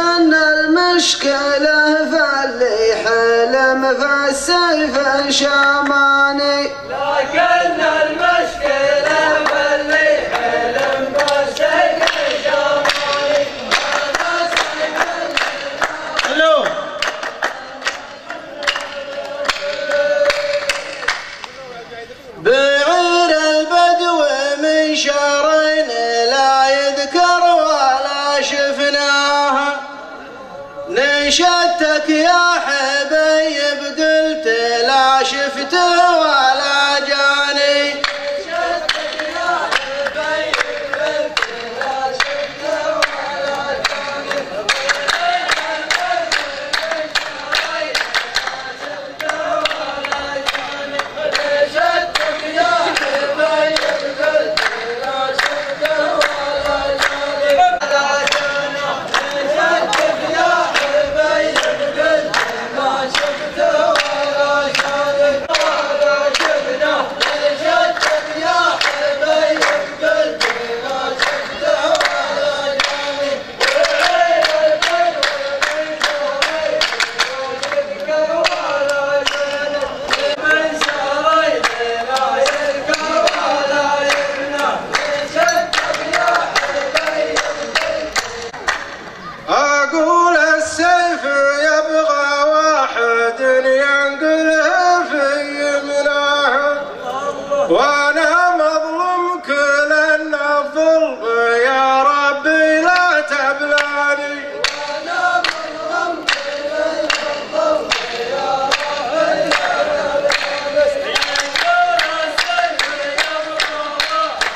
لكن المشكلة فاللي حلم فالسيف شاماني. لكن المشكلة فاللي حلم فالسيف شاماني. الو بعير البدو من شهرين لا يذكر ولا شفناها، نشدتك يا حبيب قلت لا شفته ولا جاني. نشدتك يا حبيب قلت لا شفته ولا جاني. نشدتك يا حبيب قلت لا شفته ولا جاني. أقول السيف يبغى واحد ينقله في يمناه، وأنا مظلوم كل الظلم يا ربي لا تبلاني. وأنا مظلوم كل الظلم يا ربي لا تبلاني. يقول السيف يبغى واحد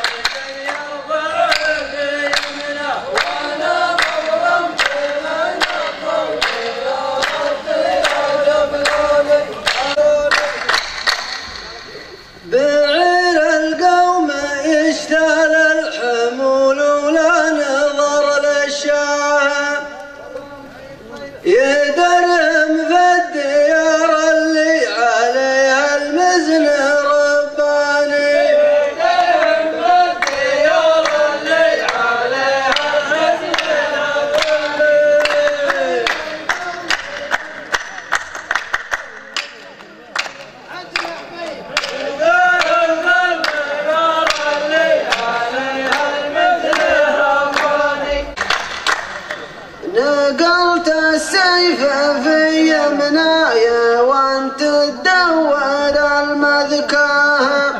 يرفع في يمنه، وأنا مظلوم كل الظلم يا ربي لا تبلاني. بعير القوم يشتال الحمول ولا نظر للشاه، يدرهم في الديار اللي عليها المزن رباني. يدرهم في الديار اللي عليها المزن رباني. نقلت السيف في يمناي وانت تدور المذكاه،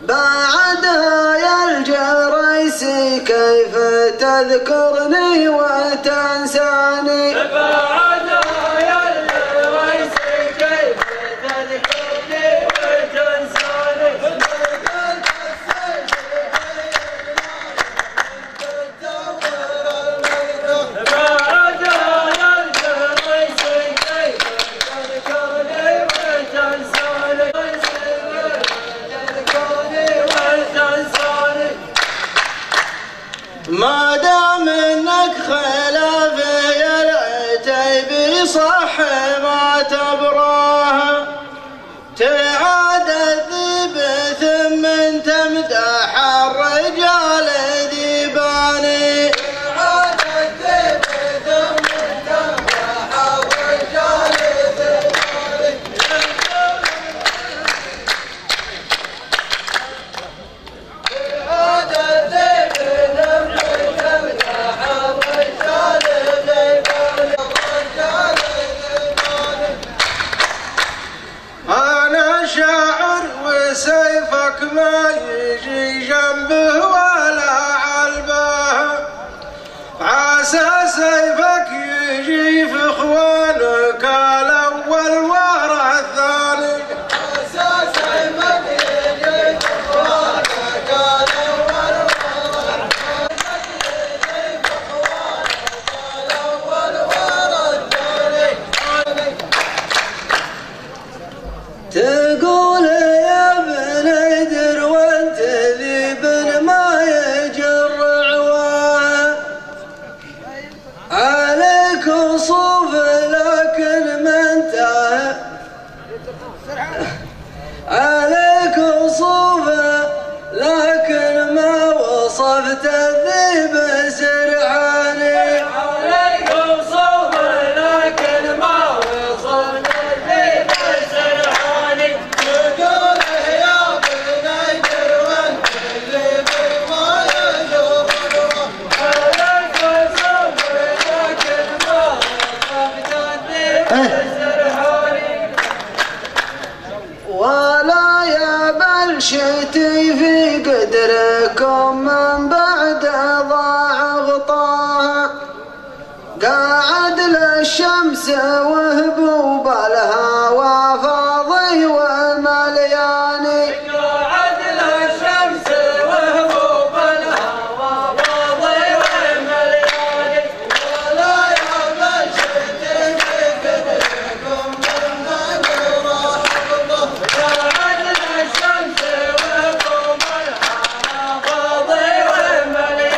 بعدها يا الجريسي كيف تذكرني وتنساني. بعدها يا الجريسي كيف تذكرني وتنساني. ما دام انك خلافي يا العتيبي صح ما تبراها، تعاد الذيب ثم تمدح الرجال ذيباني. تعاد الذيب ثم تمدح الرجال ذيباني. تعاد الذيب ثم تمدح الرجال ذيباني. أنا شاعر وسيفك ما يجي جنبه ولا علبه، عسى سيفك يجي في إخوانك الأول ورا الثاني. عسى سيفك يجي في إخوانك الأول ورا الثاني. تقول يا ابن ادر وانت ذيب ما يجر عواه، عليك وصوف لكن ما انتهى، عليك وصوف لكن ما وصفت الذيب سرحاني. عليك قاعد للشمس وهبوب الهوى فاضي وملياني قاعد للشمس وهبوب الهوى فاضي وملياني ولا يابا الشتي بقدركم مما راح الله قاعد للشمس وهبوب الهوى فاضي وملياني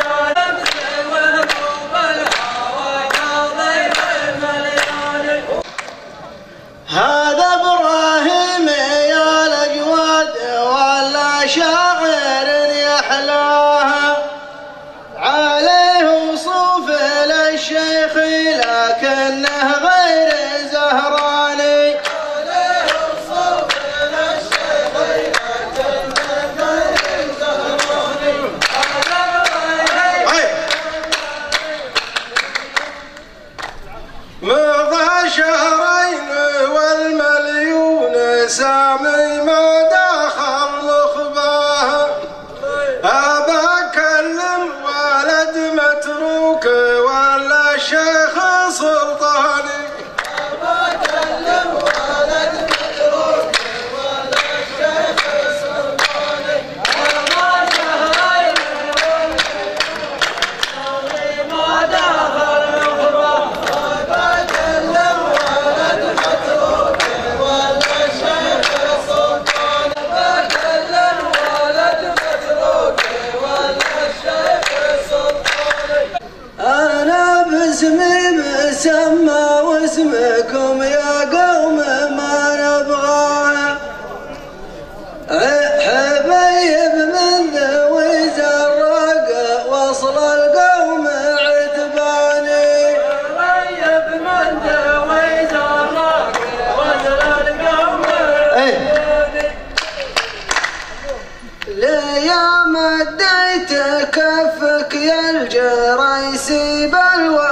هذا ابراهيم يا الاجواد ولا شاعر يحلاها عليه وصوف للشيخ لكنه غير زهراني عليه وصوف للشيخ لكنه غير زهراني مضى شهرين والمليون سامي ما دخل نخباها أبا كلم ولد متروك ولا شيخ سلطاني أبا كلم ولد متروك ولا شيخ سلطاني أبا شهرين والمليون ما دخل نخبه أبا كلم ولد متروك ولا شيخ سلطاني أبا كلم ولد متروك ولا شيخ سلطاني أنا باسمي مسمى واسمكم يا قوم ما نبغاه حبيب من ذوي زرق وصل القوم عتباني طيب من ذوي زرق وزر القوم ليا مديت كفك يا الجريسي بلوى